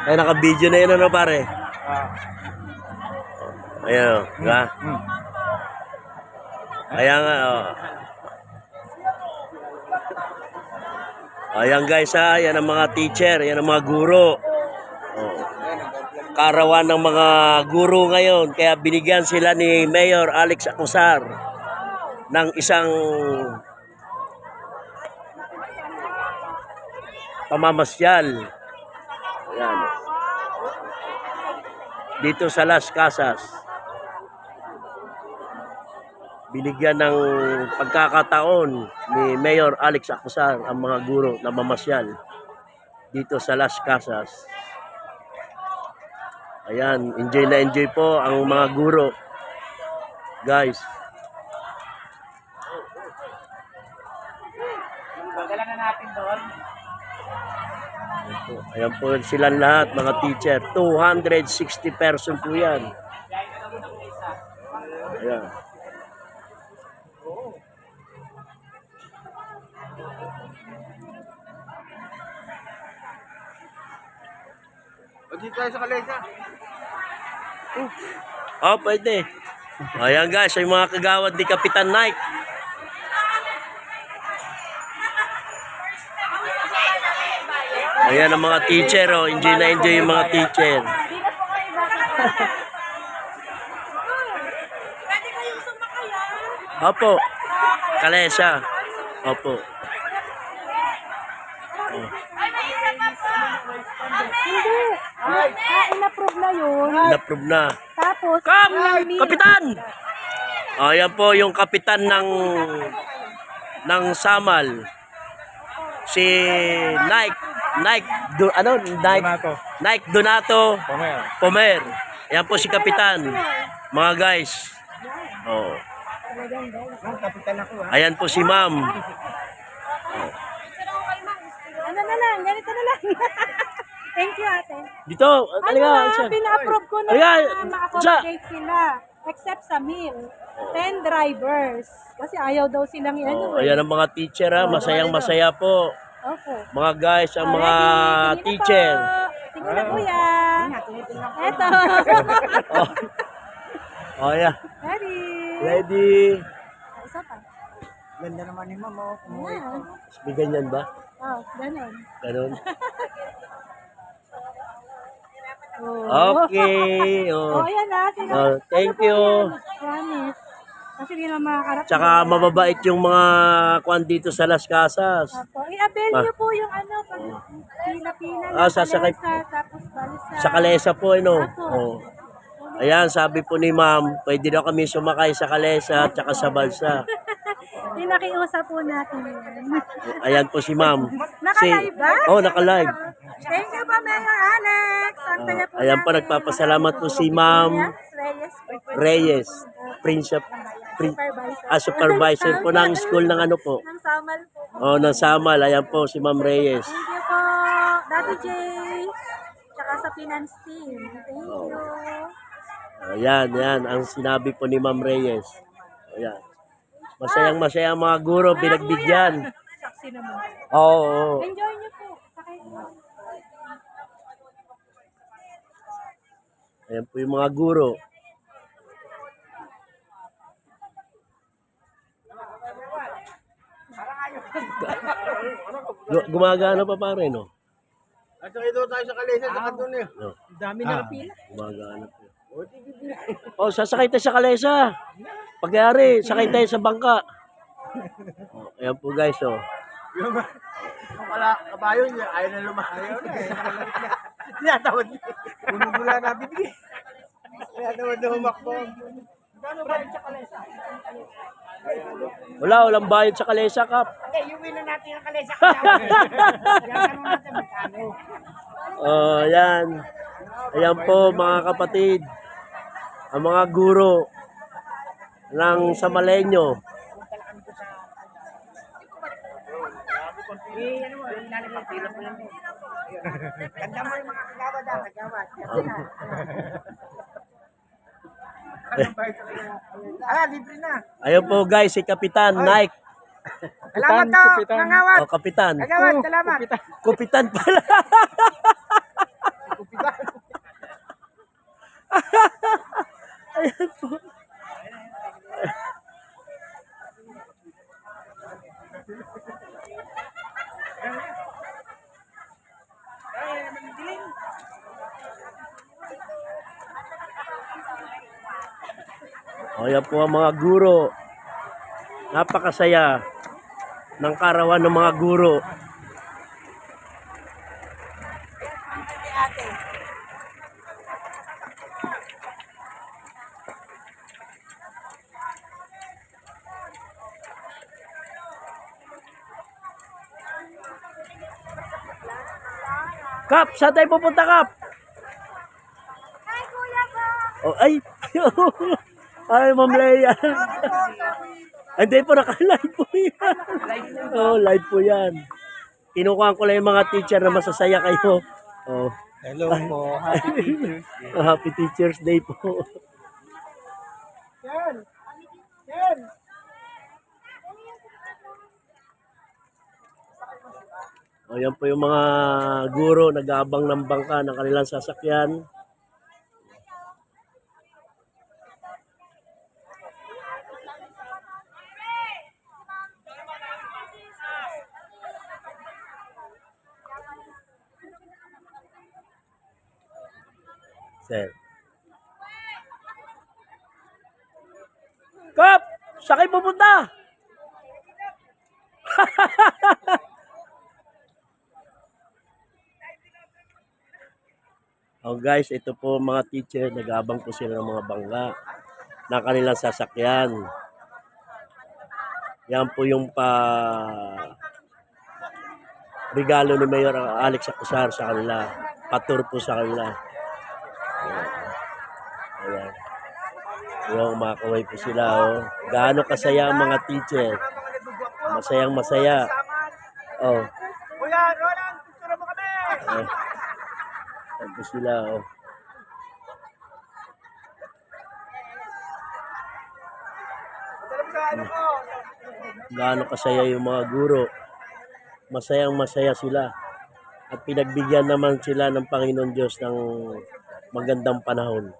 Ay, naka-video na yun, ano, pare? Ayan, o. Diba? Ayan nga, o. Ayan guys, ha. Yan ang mga teacher. Yan ang mga guro. Oh. Karawan ng mga guro ngayon. Kaya binigyan sila ni Mayor Alex Acosar ng isang pamamasyal. Ayan. Dito sa Las Casas. Binigyan ng pagkakataon ni Mayor Alex Acosar ang mga guro na mamasyal dito sa Las Casas. Ayan, enjoy na enjoy po ang mga guro. Guys. Dala na natin doon. Ayan po silang lahat, mga teacher. 260 person po yan. Ayan. Dito tayo sa Kalesa. Oh, pwede. Ayan guys, yung mga kagawad ni Kapitan Nike. Ayan ang mga teacher, oh. Enjoy na enjoy yung mga teacher. Opo. Kalesa. Opo. Oh. In-approve na yun. Na-approve na. Tapos, Kapitan! Ayan po yung kapitan ng Samal. Si Nike Donato Pomer. Ayan po si kapitan. Mga guys. Oh. Kapitan ako ha. Ayan po si ma'am. ano na lang, ganito na lang. Thank you, ate. Dito, talaga. Pina-approve ko na ma-accommodate sila. Except sa meal. 10 drivers. Kasi ayaw daw silang Oh, ayan ang mga teacher, ha. Masayang masaya po. Opo. Mga guys, ang mga Ready? teacher. Tingnan na kuya. Eto. Oh, yeah. Ready? Ready. Isa pa. Ganda naman ni Ma'am. Oh. Yan. May ganyan ba? Oh, ganun. Ganun. Oh. Okay. Oh, Oh. ayan na. Oh, thank you. Promise. Kasi hindi naman makakarap. Tsaka mababait yung mga kwan dito sa Las Casas. Opo. I-avail niyo po yung ano, pag pila-pila Ah, sasakay po. tapos balisa. Sa Kalesa po, ano? Opo. Oh. Ayan, sabi po ni ma'am, pwede daw kami sumakay sa Kalesa at saka sa Balsa. Pinakiusap po natin yun. Ayan po si ma'am. Naka-live ba? Oh, naka-live. Thank you po, Mayor Alex. Ang saya po Ayan po, natin. nagpapasalamat po si Ma'am Reyes. Reyes, Supervisor. supervisor po ng school ng ano po. Ng Samal po. Oh, ng Samal. Ayan po si Ma'am Reyes. Thank you po, Daddy J. Tsaka sa finance team. Thank you. Ayan, yan ang sinabi po ni Ma'am Reyes. Ayan. Masayang masaya ang mga guro, pinagbigyan. Saksi naman. Oo. Oh, Enjoy niyo po. Sakay po. Ayan po yung mga guro. Gumagana pa pare, no? At ito tayo sa Kalesa. Saka doon eh. No. Dami na pila. Gumagana pa. Oh, sasakay tayo sa Kalesa. Pagyari, sakay tayo sa bangka. Oh, ayan po guys, oh. Yung pala kabayo niya. Ayaw na lumayo na eh. Tinatawad niya. Punubula na bibig. Tinatawad na humakbo. Gano'n ba sa Kalesa? Walang bayad sa Kalesa Cup. Okay, iuwi na natin ang Kalesa. Yan natin magkano. Oh, ayan. Ayan po mga kapatid. Ang mga guro ng Samalenyo. Ano mo, yung lalagay pila mo lang. Ganda mo yung mga kagawad ah, kagawad. Libre na. Ayun po guys, si Kapitan Nike. Salamat to, kagawad. Oh, Kapitan. Kagawad, salamat. Kupitan pala. O yan po ang mga guro. Napakasaya ng karawan ng mga guro. Kap, saan tayo pupunta, Kap? Hi, Kuya ko! Oh, ay! Ay, Ma'am Leia. Hindi po, naka-live po yan. Oh, live po yan. Kinukuha ko lang yung mga teacher na masasaya kayo. Oh. Hello po. Happy Teachers Day. Happy Teacher's Day po. Yan! Yan! O, yan po yung mga guro nag-aabang ng bangka ng kanilang sasakyan. Sir. Kap! Saan kayo pupunta? Oh guys, ito po mga teacher, nag-aabang po sila ng mga bangka ng kanilang sasakyan. Yan po yung regalo ni Mayor Alex Acosar sa kanila. Patur po sa kanila. Ayan. Ayan, umakaway po sila. Oh. Gaano kasaya ang mga teacher. Masayang masaya. Oh. Kuya, Roland, picture mo kami! Oh. Ayan po sila. Oh. Alam sa ano ko? Gaano kasaya yung mga guro. Masayang masaya sila. At pinagbigyan naman sila ng Panginoon Diyos ng magandang panahon.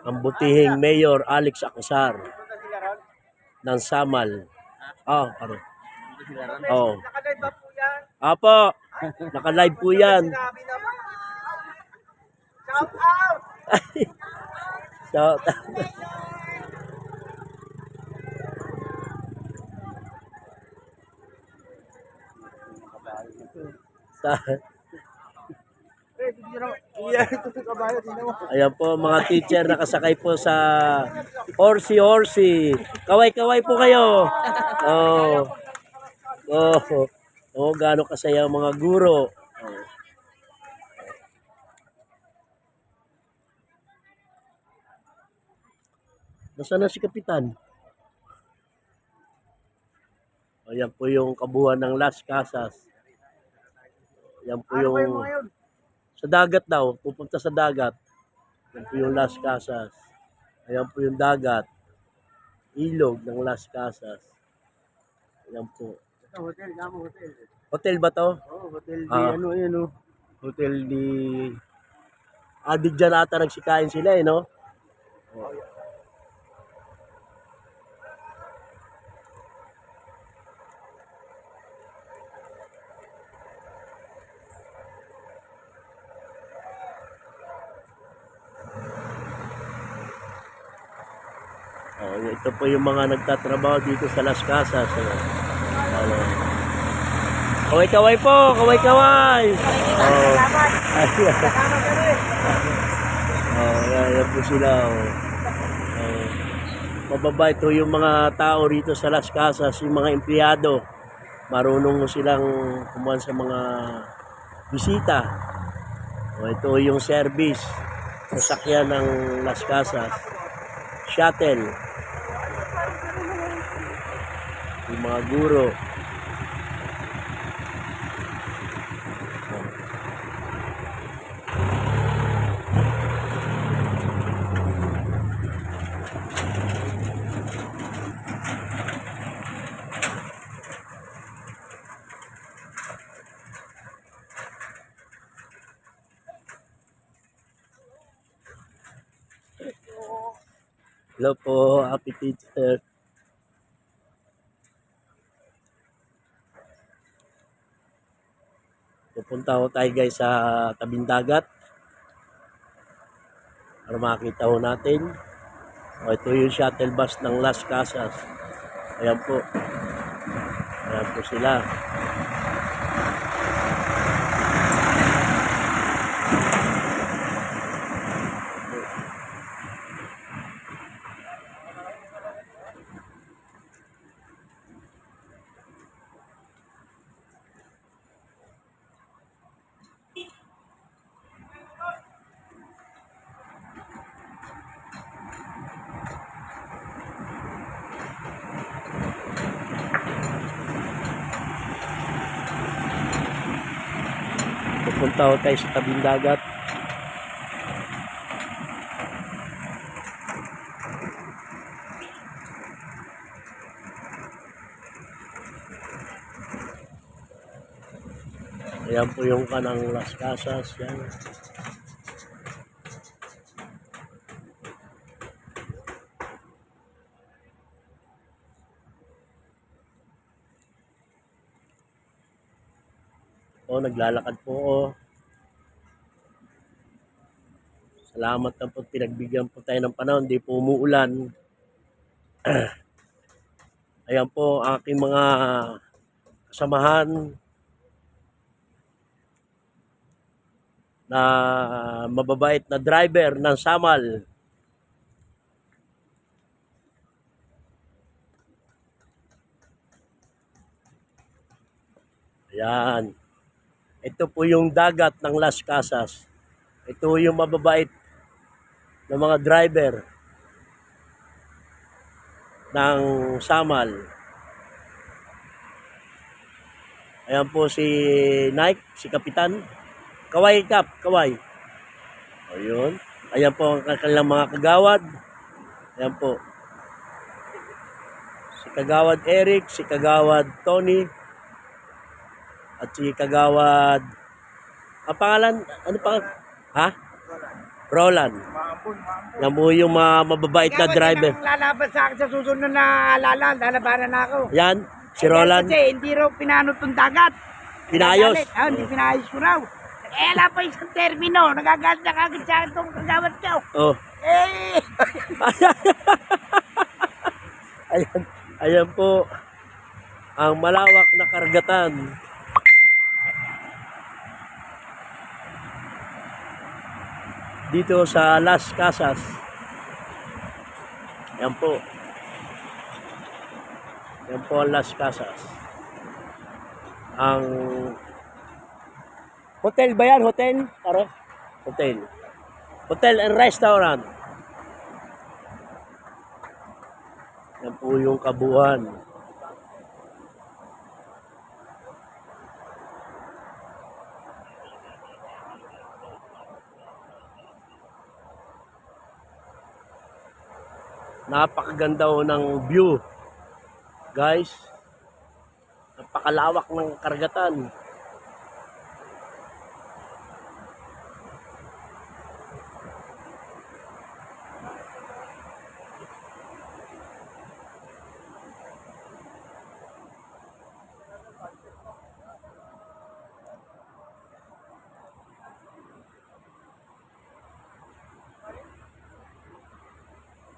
Ang butihing Mayor Alex Acosar ng Samal. Oh, pare. Oh. Nakalive ba po yan? Apo, naka-live po yan. Sinabi naman. Shout out! So, sa, Kuya, ito sa kabayo, tingnan mo. ayan po, mga teacher nakasakay po sa Horsey. Kaway-kaway po kayo. Oh. Oh. Oh, gaano kasaya ang mga guro. Oh. Nasaan na si Kapitan? Ayan po yung kabuuan ng Las Casas. Ayan po Ano ba yung yung mga yun? sa dagat daw, pupunta sa dagat. Ayan po yung Las Casas. Ayan po yung dagat. Ilog ng Las Casas. Ayan po. Ito, hotel, gamo hotel. Hotel ba to? Oh, hotel di Ah. ano yan, oh. Hotel di... Dyan ata nagsikain sila no? Oh, ito po yung mga nagtatrabaho dito sa Las Casas. Ano. Kaway-kaway po! Kaway-kaway! Oh. Ayan. Oh, yan po sila. Oh. Oh. Mababa ito yung mga tao rito sa Las Casas, yung mga empleyado. Marunong silang kumuha sa mga bisita. Oh, ito yung service. Sasakyan ng Las Casas. Shuttle. Yung mga guro. Hello po, happy teacher. Pupunta ho tayo guys sa tabing dagat para makita ho natin. O, ito yung shuttle bus ng Las Casas. Ayan po. Ayan po sila. Pupunta ho tayo sa tabing dagat. Ayan po yung kanang Las Casas. Yan. O, naglalakad po ako. Salamat na po, pinagbigyan po tayo ng panahon, hindi po umuulan. Ayan po ang aking mga kasamahan na mababait na driver ng Samal. Ayan. Ito po yung dagat ng Las Casas. Ito yung mababait na mga driver ng Samal. Ayan po si Nike, si Kapitan. Kaway Kap, kaway. Ayun. Ayan po ang kanilang mga kagawad. Ayan po. Si Kagawad Eric, si Kagawad Tony, at si Kagawad, ang pangalan, ano pa? Ha? Roland. Yan po yung mga mababait na driver. Ang lalaban sa akin sa susunod na lalabanan na ako. Yan, si Roland. Kasi hindi raw pinano itong dagat. Pinayos. Hindi pinayos ko raw. Wala pa isang termino. Nagagalit na kagad sa akin itong kagawad ko. Oh. Eh! Ayan, ayan po ang malawak na karagatan. Dito sa Las Casas. Yan po. Yan po ang Las Casas. Ang hotel ba yan? Hotel? Pare? Hotel. Hotel and restaurant. Yan po yung kabuuan. Napakaganda ho ng view, guys. Napakalawak ng karagatan.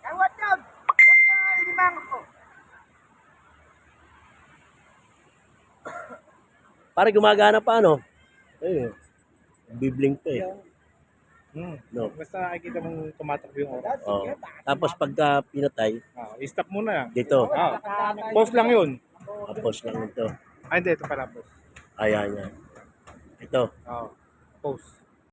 Kawat yun! Huli ka nga limang ko. Para gumagana pa, no? Ayun. Bibling pa eh. No. Basta nakikita mong tumatakbo yung oras. Oh. Tapos pagka pinatay, I-stop muna. dito. Pause lang yun. Tapos lang ito. Ay, hindi. Ito pala pause. Ayan yan. Ito. Pause.